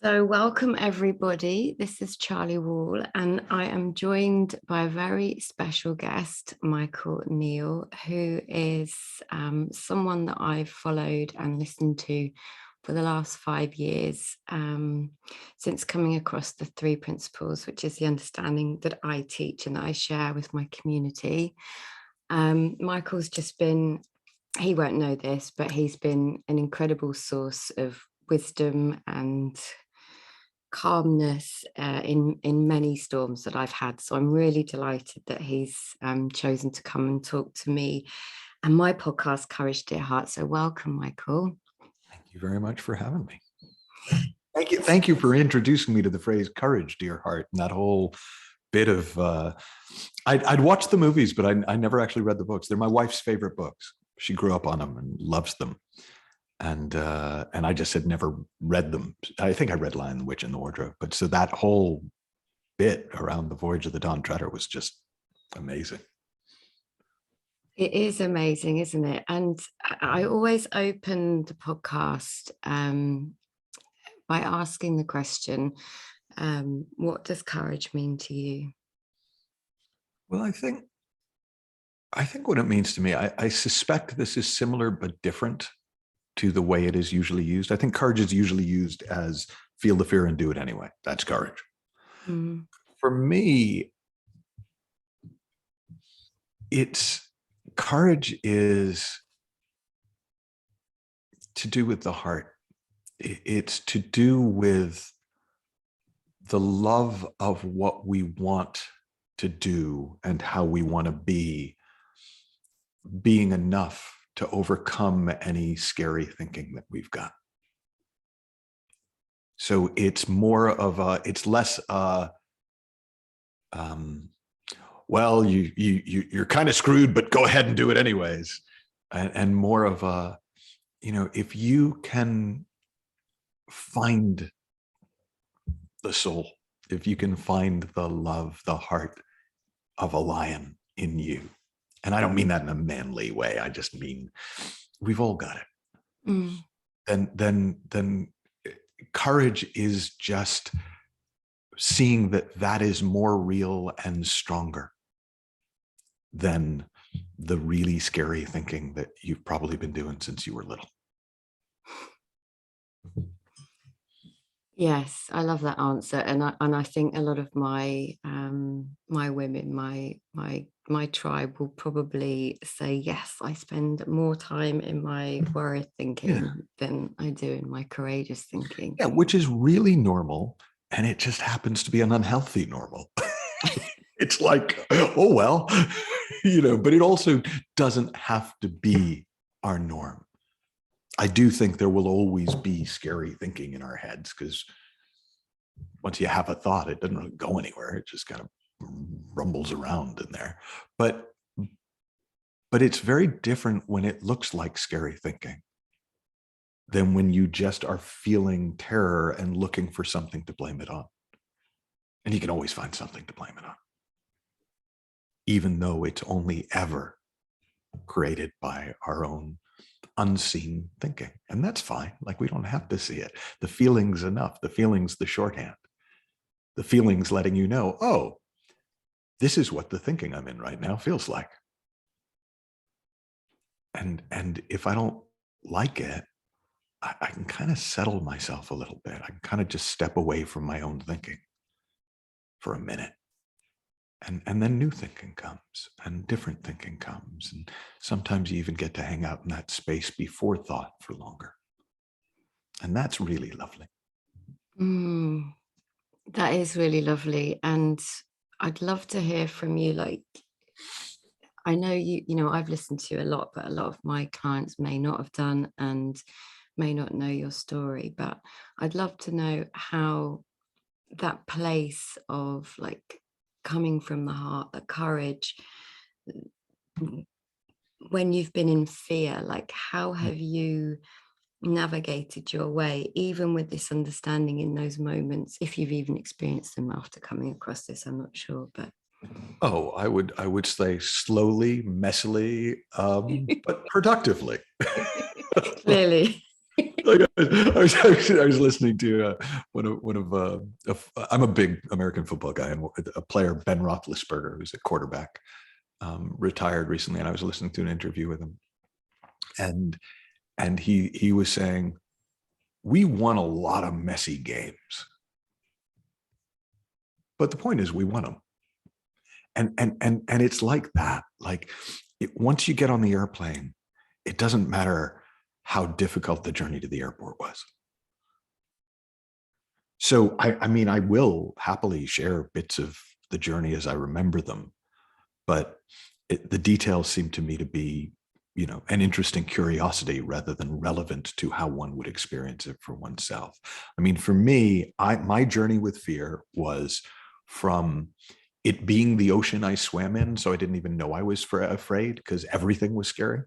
So, welcome everybody. This is Charli Wall, and I am joined by a very special guest, Michael Neill, who is someone that I've followed and listened to for the last 5 years since coming across the three principles, which is the understanding that I teach and that I share with my community. Michael's just been, he won't know this, but he's been an incredible source of wisdom and calmness in many storms that I've had. So I'm really delighted that he's chosen to come and talk to me and my podcast, Courage, Dear Heart. So welcome, Michael. Thank you very much for having me. Thank you for introducing me to the phrase "courage, dear heart" and that whole bit of. I'd watched the movies, but I never actually read the books. They're my wife's favorite books. She grew up on them and loves them. And I just had never read them. I think I read Lion, the Witch, and the Wardrobe. But so that whole bit around the Voyage of the Dawn Treader was just amazing. It is amazing, isn't it? And I always open the podcast by asking the question, what does courage mean to you? Well, I think what it means to me, I suspect this is similar but different to the way it is usually used. I think courage is usually used as feel the fear and do it anyway. That's courage. Mm. For me, courage is to do with the heart. It's to do with the love of what we want to do and how we want to be, being enough to overcome any scary thinking that we've got. So it's more of it's less well, you're kind of screwed, but go ahead and do it anyways. And more of if you can find the soul, if you can find the love, the heart of a lion in you, and I don't mean that in a manly way. I just mean we've all got it. Mm. Then courage is just seeing that is more real and stronger than the really scary thinking that you've probably been doing since you were little. Yes, I love that answer, and I think a lot of my my women, my tribe will probably say yes. I spend more time in my worried thinking than I do in my courageous thinking. Yeah, which is really normal, and it just happens to be an unhealthy normal. It's like, oh well, but it also doesn't have to be our norm. I do think there will always be scary thinking in our heads, because once you have a thought, it doesn't really go anywhere. It just kind of rumbles around in there. But it's very different when it looks like scary thinking than when you just are feeling terror and looking for something to blame it on. And you can always find something to blame it on, even though it's only ever created by our own unseen thinking. And that's fine. Like, we don't have to see it. The feeling's enough. The feeling's the shorthand. The feeling's letting you know, oh, this is what the thinking I'm in right now feels like. And if I don't like it, I can kind of settle myself a little bit. I can kind of just step away from my own thinking for a minute. And then new thinking comes, and different thinking comes. And sometimes you even get to hang out in that space before thought for longer. And that's really lovely. That is really lovely. And I'd love to hear from you. Like, I know I've listened to you a lot, but a lot of my clients may not have done and may not know your story. But I'd love to know how that place of like coming from the heart, the courage, when you've been in fear, like how have you navigated your way, even with this understanding in those moments, if you've even experienced them after coming across this? I'm not sure, but I would say slowly, messily, but productively. Clearly. I was listening to I'm a big American football guy, and a player, Ben Roethlisberger, who's a quarterback, retired recently, and I was listening to an interview with him, and he was saying, we won a lot of messy games, but the point is we won them. And it's like that. Like once you get on the airplane, it doesn't matter how difficult the journey to the airport was. So I mean, I will happily share bits of the journey as I remember them, but the details seem to me to be, an interesting curiosity rather than relevant to how one would experience it for oneself. I mean, for me, my journey with fear was from it being the ocean I swam in, so I didn't even know I was afraid because everything was scary.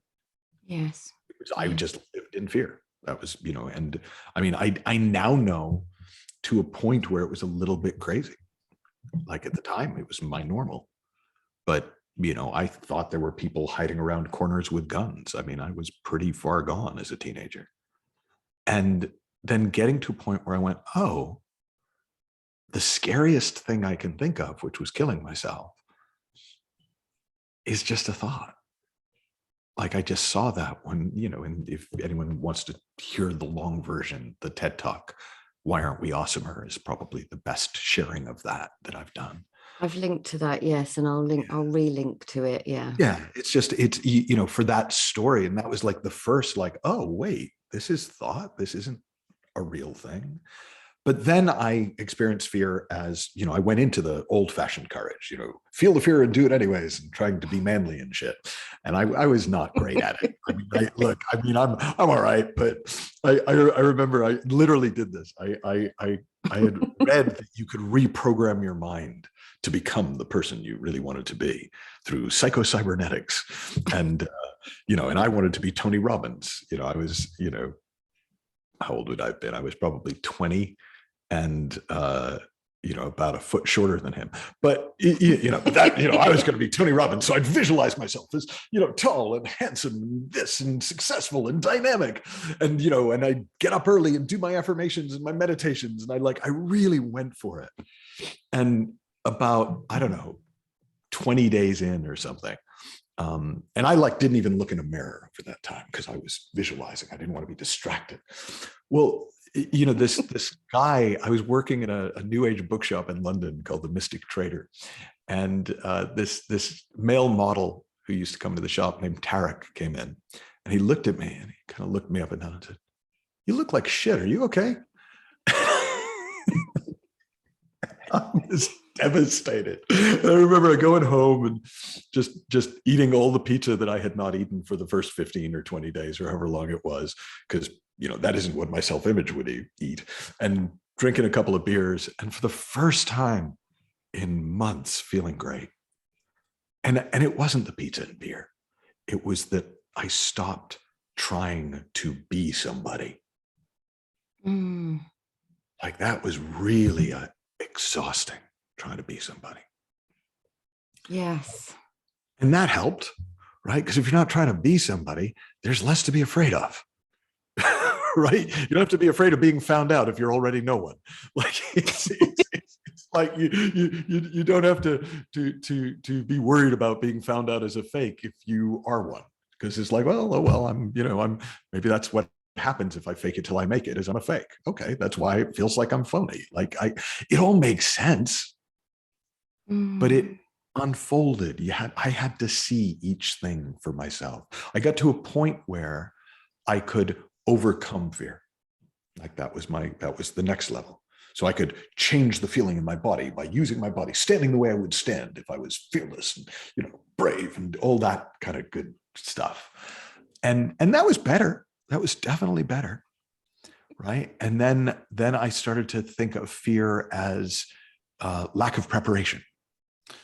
Yes. I just lived in fear. That was, and I mean, I now know to a point where it was a little bit crazy. Like at the time, it was my normal. But, I thought there were people hiding around corners with guns. I mean, I was pretty far gone as a teenager. And then getting to a point where I went, oh, the scariest thing I can think of, which was killing myself, is just a thought. Like I just saw that when, and if anyone wants to hear the long version, the TED Talk, Why Aren't We Awesomer, is probably the best sharing of that I've done. I've linked to that, yes, and I'll relink to it. Yeah. Yeah. It's for that story. And that was like the first, like, oh, wait, this is thought. This isn't a real thing. But then I experienced fear as, I went into the old fashioned courage, feel the fear and do it anyways, and trying to be manly and shit. And I was not great at it. I mean, I'm all right, but I remember I literally did this. I had read that you could reprogram your mind to become the person you really wanted to be through psychocybernetics. And, and I wanted to be Tony Robbins. I was, how old would I have been? I was probably 20 and, about a foot shorter than him. But, I was going to be Tony Robbins. So I'd visualize myself as, tall and handsome and this and successful and dynamic. And, and I'd get up early and do my affirmations and my meditations. And I really went for it. And about, I don't know, 20 days in or something. And I didn't even look in a mirror for that time because I was visualizing. I didn't want to be distracted. Well, this guy, I was working in a new age bookshop in London called the Mystic Trader. And this male model who used to come to the shop named Tarek came in, and he looked at me and he kind of looked me up and down and said, "You look like shit. Are you okay?" I was devastated. And I remember going home and just eating all the pizza that I had not eaten for the first 15 or 20 days or however long it was, because that isn't what my self-image would eat, and drinking a couple of beers, and for the first time in months feeling great. And it wasn't the pizza and beer. It was that I stopped trying to be somebody. Like that was really exhausting, trying to be somebody. Yes. And that helped, right? Because if you're not trying to be somebody, there's less to be afraid of. Right? You don't have to be afraid of being found out if you're already no one. Like it's like you don't have to be worried about being found out as a fake if you are one. Because it's like, well, I'm maybe that's what happens if I fake it till I make it, is I'm a fake. Okay, that's why it feels like I'm phony. Like it all makes sense, but it unfolded. I had to see each thing for myself. I got to a point where I could overcome fear. Like that was the next level. So I could change the feeling in my body by using my body, standing the way I would stand if I was fearless and, brave and all that kind of good stuff. And that was better. That was definitely better. Right. And then I started to think of fear as lack of preparation.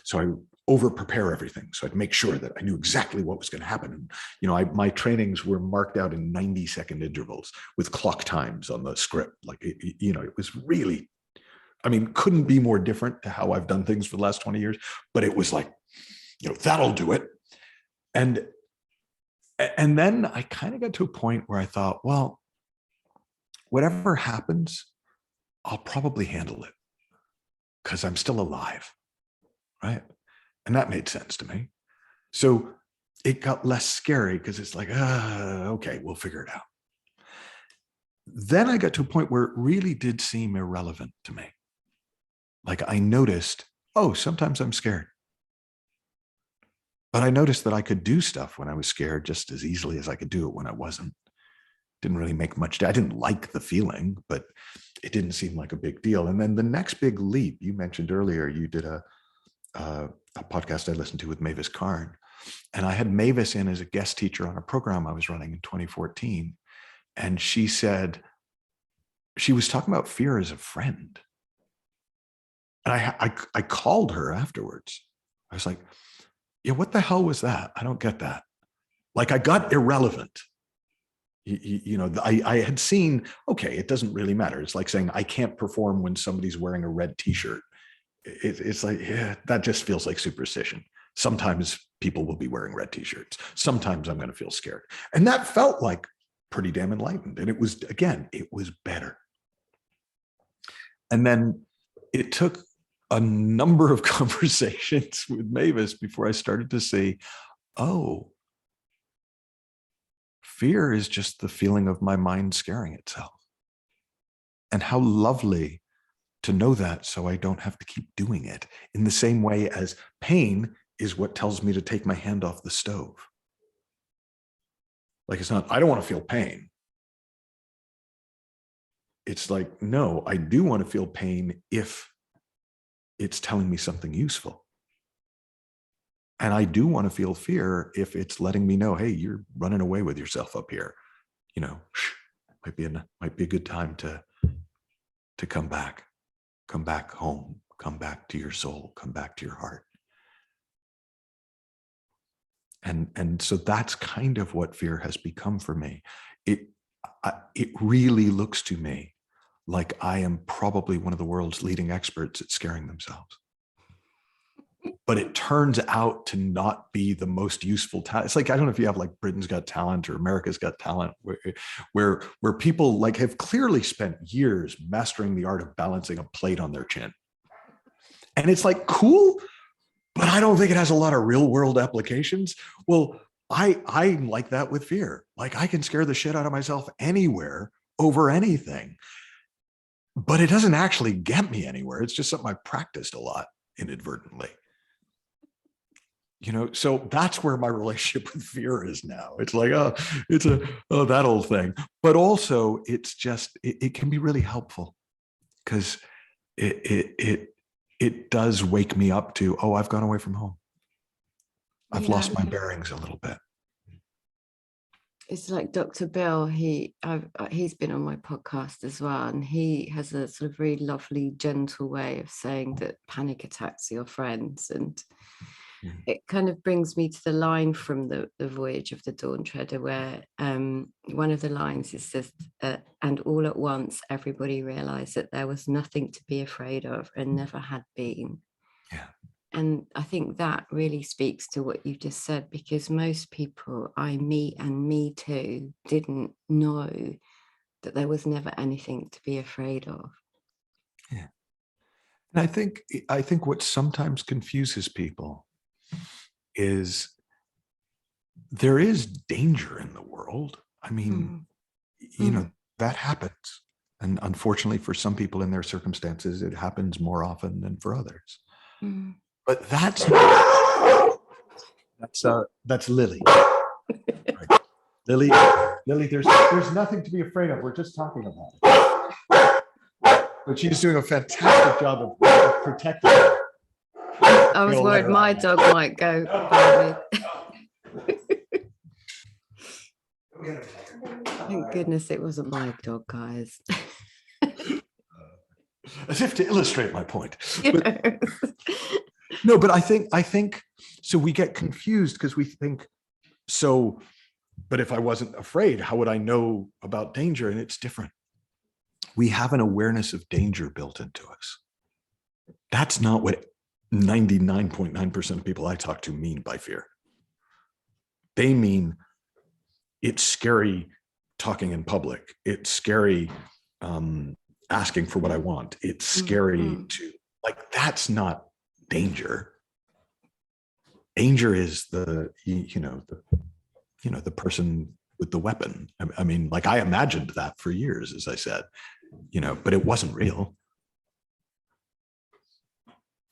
So I over prepare everything. So I'd make sure that I knew exactly what was going to happen. And, my trainings were marked out in 90-second intervals with clock times on the script. Like, it was really, couldn't be more different to how I've done things for the last 20 years, but it was like, that'll do it. And then I kind of got to a point where I thought, well, whatever happens, I'll probably handle it because I'm still alive, right? And that made sense to me. So it got less scary because it's like, okay, we'll figure it out. Then I got to a point where it really did seem irrelevant to me. Like I noticed, oh, sometimes I'm scared. But I noticed that I could do stuff when I was scared just as easily as I could do it when I wasn't. Didn't really make much. I didn't like the feeling, but it didn't seem like a big deal. And then the next big leap, you mentioned earlier, you did a podcast I listened to with Mavis Karn. And I had Mavis in as a guest teacher on a program I was running in 2014. And she said, she was talking about fear as a friend. And I called her afterwards. I was like, yeah, what the hell was that? I don't get that. Like I got irrelevant. I had seen, okay, it doesn't really matter. It's like saying I can't perform when somebody's wearing a red t-shirt. It's like, yeah, that just feels like superstition. Sometimes people will be wearing red t-shirts. Sometimes I'm going to feel scared. And that felt like pretty damn enlightened. And it was, again, it was better. And then it took a number of conversations with Mavis before I started to see, oh, fear is just the feeling of my mind scaring itself. And how lovely to know that so I don't have to keep doing it, in the same way as pain is what tells me to take my hand off the stove. Like it's not, I don't want to feel pain. It's like, no, I do want to feel pain if it's telling me something useful. And I do want to feel fear if it's letting me know, hey, you're running away with yourself up here. You know, might be a good time to come back home, come back to your soul, come back to your heart. And so that's kind of what fear has become for me. It really looks to me like I am probably one of the world's leading experts at scaring themselves. But it turns out to not be the most useful talent. It's like, I don't know if you have like Britain's Got Talent or America's Got Talent, where people like have clearly spent years mastering the art of balancing a plate on their chin. And it's like, cool, but I don't think it has a lot of real world applications. Well, I like that with fear. Like I can scare the shit out of myself anywhere over anything, but it doesn't actually get me anywhere. It's just something I practiced a lot inadvertently. You know, so that's where my relationship with fear is now. It's like, that old thing. But also it's just, it can be really helpful because it does wake me up to, oh, I've gone away from home. I've lost my bearings a little bit. It's like Dr. Bill, he's been on my podcast as well, and he has a sort of really lovely, gentle way of saying that panic attacks are your friends. And it kind of brings me to the line from the Voyage of the Dawn Treader, where one of the lines is just, and all at once, everybody realized that there was nothing to be afraid of and never had been. Yeah. And I think that really speaks to what you just said, because most people I meet, and me too, didn't know that there was never anything to be afraid of. Yeah. And I think what sometimes confuses people is there is danger in the world. I mean, you know, that happens. And unfortunately for some people in their circumstances, it happens more often than for others. But that's Lily. Right. Lily, there's nothing to be afraid of. We're just talking about it. But she's doing a fantastic job of protecting her. I was worried my dog might go by me. Thank goodness it wasn't my dog, guys. As if to illustrate my point. But, no, but I think so we get confused because we think, so, but if I wasn't afraid, how would I know about danger? And it's different. We have an awareness of danger built into us. That's not what 99.9% of people I talk to mean by fear. They mean it's scary talking in public. It's scary asking for what I want. It's scary Mm-hmm. to, like, that's not danger. Danger is the person with the weapon. I mean, like, I imagined that for years, as I said, but it wasn't real.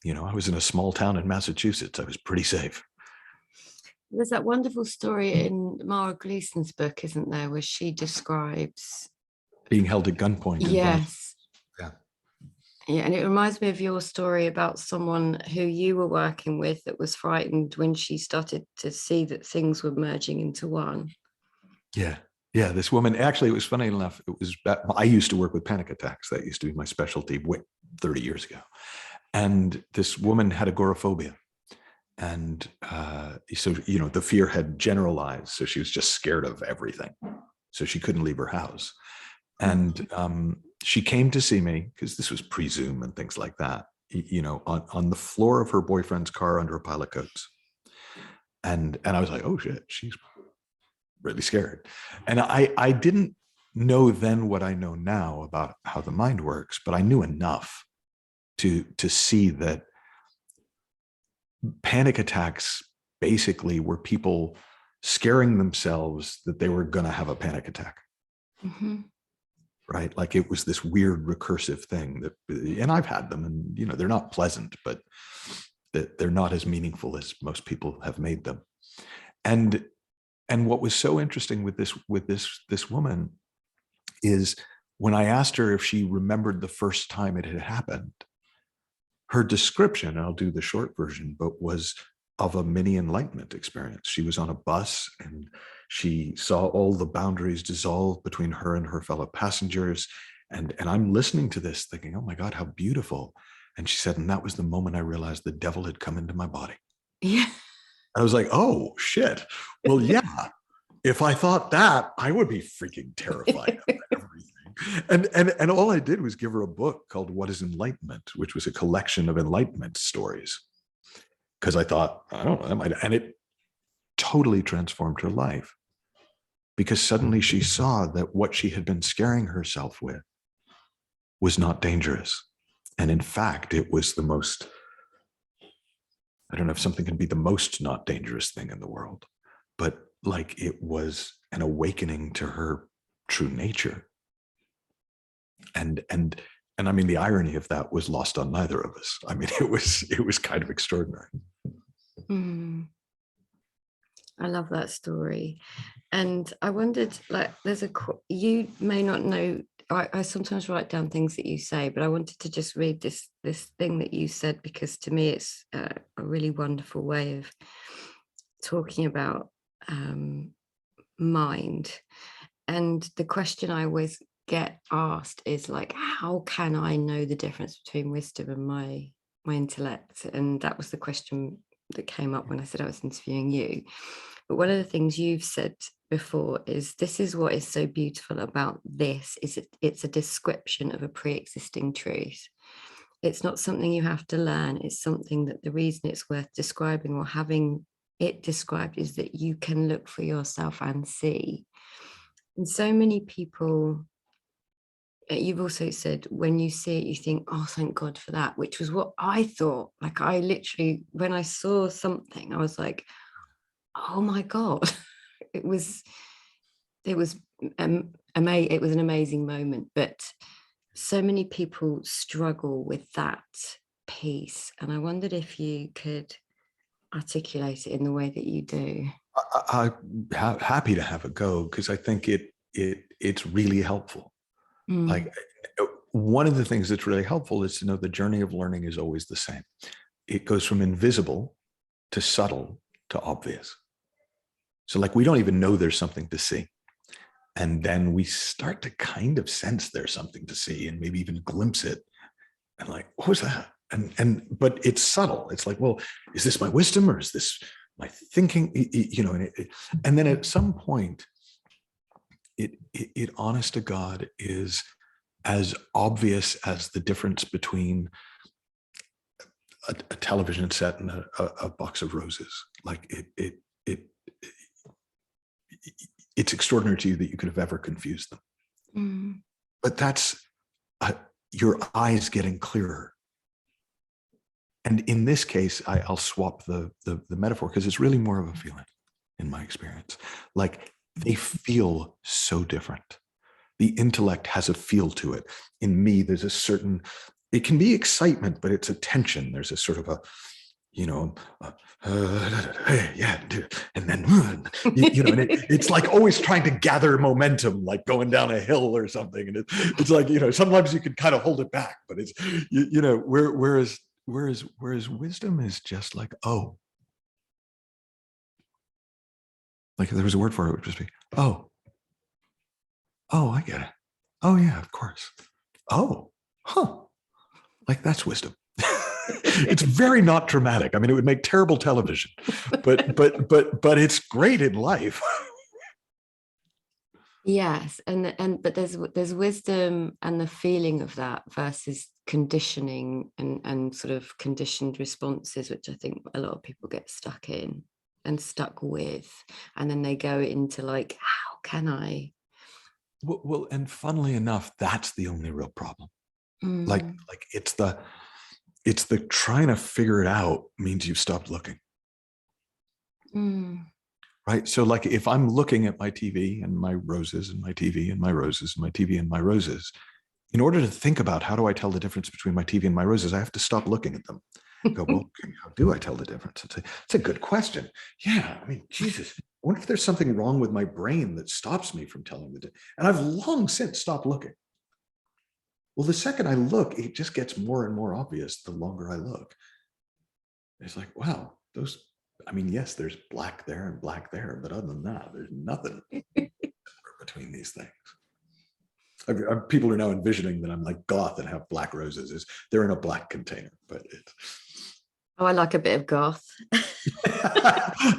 I was in a small town in Massachusetts. I was pretty safe. There's that wonderful story in Mara Gleason's book, isn't there, where she describes Being held at gunpoint in Boston. yes. Yeah. Yeah, and it reminds me of your story about someone who you were working with that was frightened when she started to see that things were merging into one. Yeah. Yeah. This woman, actually, it was funny enough. I used to work with panic attacks. That used to be my specialty 30 years ago. And this woman had agoraphobia. And so, the fear had generalized. So she was just scared of everything. So she couldn't leave her house. And she came to see me, because this was pre-Zoom and things like that, on the floor of her boyfriend's car under a pile of coats. And I was like, oh shit, she's really scared. And I didn't know then what I know now about how the mind works, but I knew enough to see that panic attacks basically were people scaring themselves that they were going to have a panic attack. Mm-hmm. Right? Like, it was this weird recursive thing and I've had them, and, they're not pleasant, but they're not as meaningful as most people have made them. And what was so interesting with this woman is, when I asked her if she remembered the first time it had happened, her description, I'll do the short version, but was of a mini enlightenment experience. She was on a bus and she saw all the boundaries dissolve between her and her fellow passengers. And I'm listening to this thinking, oh my God, how beautiful. And she said, and that was the moment I realized the devil had come into my body. Yeah. I was like, oh shit. Well, yeah. If I thought that, I would be freaking terrified of everything. And all I did was give her a book called What is Enlightenment, which was a collection of enlightenment stories. Because I thought, I don't know, and it totally transformed her life. Because suddenly she saw that what she had been scaring herself with was not dangerous. And in fact, it was the most, I don't know if something can be the most not dangerous thing in the world, but like, it was an awakening to her true nature. And I mean, the irony of that was lost on neither of us. I mean, it was kind of extraordinary. Mm. I love that story. And I wondered, like, you may not know, I sometimes write down things that you say, but I wanted to just read this thing that you said, because to me it's a really wonderful way of talking about mind. And the question I always get asked is, like, how can I know the difference between wisdom and my intellect? And that was the question that came up when I said I was interviewing you. But one of the things you've said before is, this is what is so beautiful about this, is it's a description of a pre-existing truth. It's not something you have to learn. It's something that the reason it's worth describing or having it described is that you can look for yourself and see. And so many people, you've also said, when you see it, you think, oh, thank God for that, which was what I thought. Like, I literally, when I saw something, I was like, oh my God, it was it was an amazing moment. But so many people struggle with that piece, and I wondered if you could articulate it in the way that you do. I'm happy to have a go, because I think it's really helpful. Like, one of the things that's really helpful is to know the journey of learning is always the same. It goes from invisible to subtle to obvious. So, like, we don't even know there's something to see. And then we start to kind of sense there's something to see, and maybe even glimpse it. And like, what was that? But it's subtle. It's like, well, is this my wisdom, or is this my thinking? And then at some point, it honest to God is as obvious as the difference between a television set and a box of roses. Like, it's extraordinary to you that you could have ever confused them. but that's your eyes getting clearer. And in this case, I'll swap the metaphor, because it's really more of a feeling in my experience. Like, they feel so different. The intellect has a feel to it. In me, there's a certain, it can be excitement, but it's a tension. There's a sort of a, yeah, and then, and it's like always trying to gather momentum, like going down a hill or something. And it's like, sometimes you can kind of hold it back, but it's, whereas wisdom is just like, oh, like there was a word for it, it would just be, oh, I get it. Oh yeah, of course. Oh, huh. Like, that's wisdom. It's very not dramatic. I mean, it would make terrible television, but it's great in life. Yes, but there's wisdom and the feeling of that versus conditioning and sort of conditioned responses, which I think a lot of people get stuck in and stuck with, and then they go into like, how can I? Well, and funnily enough, that's the only real problem. Like it's the trying to figure it out means you've stopped looking. Right. So like, if I'm looking at my TV and my roses and my TV and my roses and my TV and my roses, in order to think about how do I tell the difference between my TV and my roses, I have to stop looking at them. Go, well, how do I tell the difference? It's a good question. Yeah. I mean, Jesus, I wonder if there's something wrong with my brain that stops me from telling the difference. And I've long since stopped looking. Well, the second I look, it just gets more and more obvious the longer I look. It's like, wow, I mean, yes, there's black there and black there, but other than that, there's nothing between these things. People are now envisioning that I'm like goth and have black roses. They're in a black container, but it's. Oh, I like a bit of goth.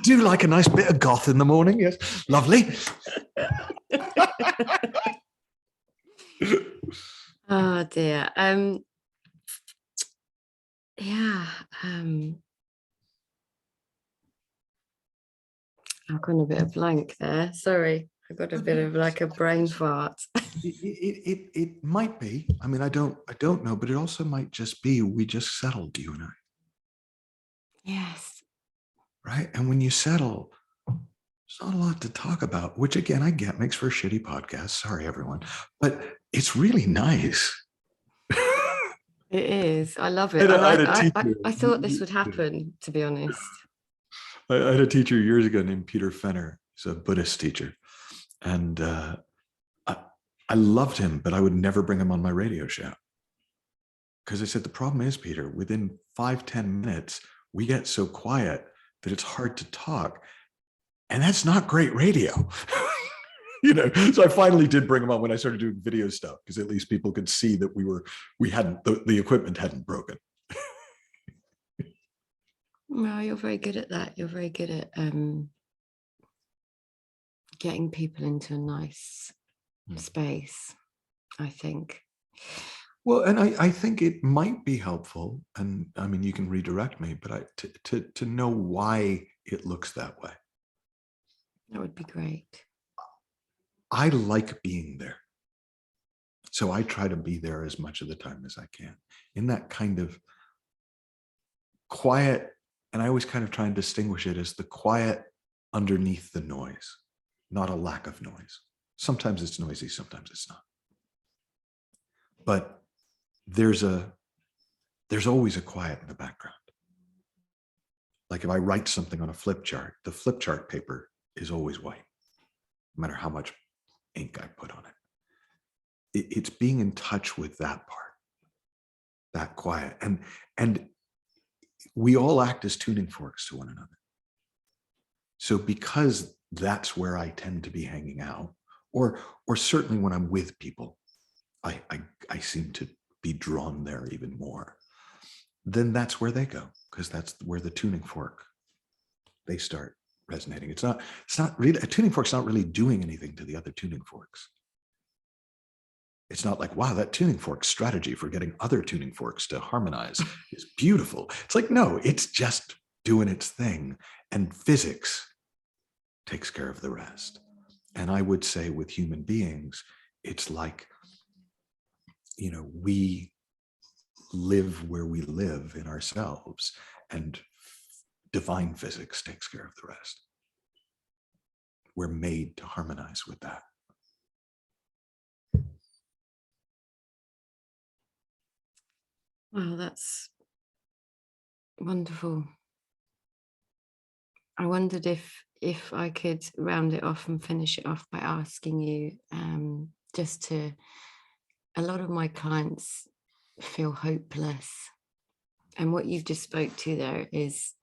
Do you like a nice bit of goth in the morning? Yes, lovely. Oh dear. Yeah. I've gone a bit of blank there. Sorry, I got a bit of like a brain fart. It might be. I mean, I don't know, but it also might just be we just settled, you and I. Yes. Right. And when you settle, there's not a lot to talk about, which again, I get makes for a shitty podcast. Sorry, everyone. But it's really nice. It is. I love it. And I thought this would happen, to be honest. I had a teacher years ago named Peter Fenner. He's a Buddhist teacher. And I loved him, but I would never bring him on my radio show. Because I said, the problem is, Peter, within 5-10 minutes, we get so quiet that it's hard to talk. And that's not great radio. So I finally did bring him on when I started doing video stuff, because at least people could see that the equipment hadn't broken. Well, you're very good at that. You're very good at getting people into a nice space, I think. Well, and I think it might be helpful, and I mean, you can redirect me, but to know why it looks that way. That would be great. I like being there. So I try to be there as much of the time as I can, in that kind of quiet. And I always kind of try and distinguish it as the quiet underneath the noise, not a lack of noise. Sometimes it's noisy, sometimes it's not. But there's always a quiet in the background. Like if I write something on a flip chart, the flip chart paper is always white, no matter how much ink I put on it. It's being in touch with that part, that quiet. And we all act as tuning forks to one another. So because that's where I tend to be hanging out, or certainly when I'm with people, I seem to be drawn there even more. Then that's where they go, because that's where the tuning fork, they start resonating. It's not really, a tuning fork's not really doing anything to the other tuning forks. It's not like, wow, that tuning fork strategy for getting other tuning forks to harmonize is beautiful. It's like, no, it's just doing its thing. And physics takes care of the rest. And I would say with human beings, it's like we live where we live in ourselves, and divine physics takes care of the rest. We're made to harmonize with that. Wow, that's wonderful. I wondered if I could round it off and finish it off by asking you, a lot of my clients feel hopeless, and what you've just spoke to there is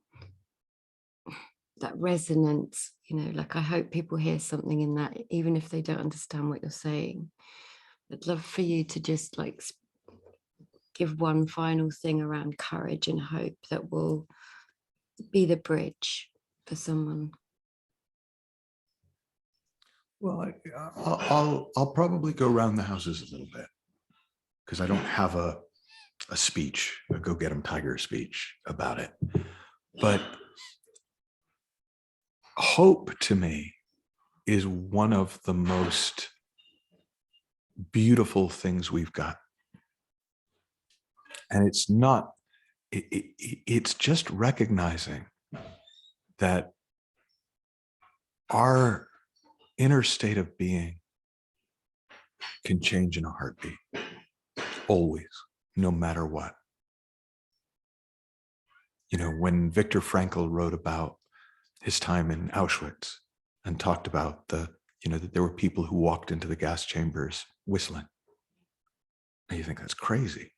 that resonance, like I hope people hear something in that, even if they don't understand what you're saying. I'd love for you to just like give one final thing around courage and hope that will be the bridge for someone. Well, I'll probably go around the houses a little bit, because I don't have a speech, a go get 'em tiger speech about it. But hope to me is one of the most beautiful things we've got. And it's not, it's just recognizing that our inner state of being can change in a heartbeat, always, no matter what. When Viktor Frankl wrote about his time in Auschwitz and talked about that there were people who walked into the gas chambers whistling. And you think that's crazy.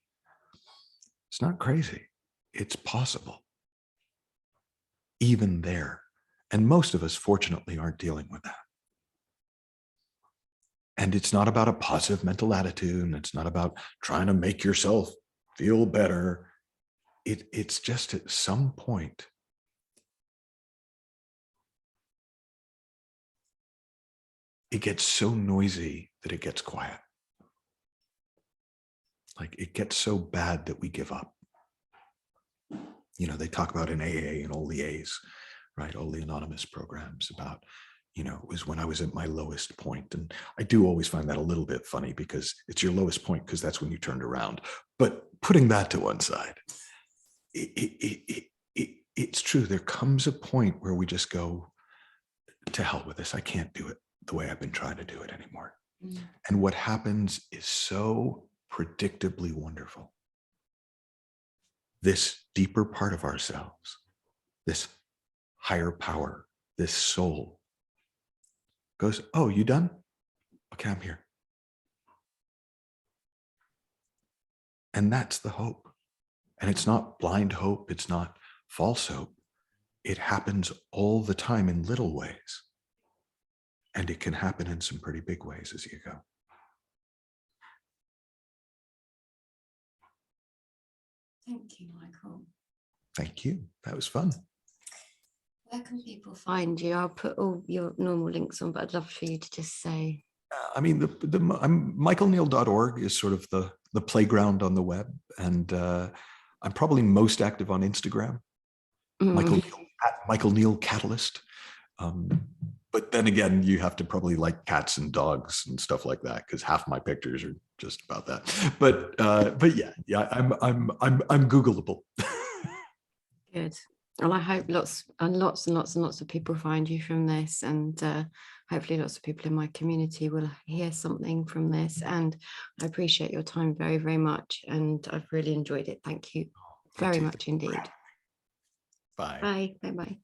It's not crazy. It's possible. Even there. And most of us, fortunately, aren't dealing with that. And it's not about a positive mental attitude, and it's not about trying to make yourself feel better. It's just at some point, it gets so noisy that it gets quiet. Like it gets so bad that we give up. They talk about in AA and all the A's, right? All the anonymous programs about, it was when I was at my lowest point. And I do always find that a little bit funny, because it's your lowest point because that's when you turned around. But putting that to one side, it's true. There comes a point where we just go, to hell with this. I can't do it the way I've been trying to do it anymore. Mm. And what happens is so predictably wonderful. This deeper part of ourselves, this higher power, this soul goes, oh, you done? Okay, I'm here. And that's the hope. And it's not blind hope. It's not false hope. It happens all the time in little ways. And it can happen in some pretty big ways as you go. Thank you, Michael. Thank you. That was fun. Where can people find you? I'll put all your normal links on, but I'd love for you to just say. michaelneill.org is sort of the playground on the web. And I'm probably most active on Instagram. Michael Neill Catalyst. But then again, you have to probably like cats and dogs and stuff like that, because half my pictures are just about that. But yeah, I'm Googleable. Good. Well, I hope lots and lots of people find you from this, and hopefully lots of people in my community will hear something from this. And I appreciate your time very, very much, and I've really enjoyed it. Thank you very much indeed. Bye. Bye. Bye-bye.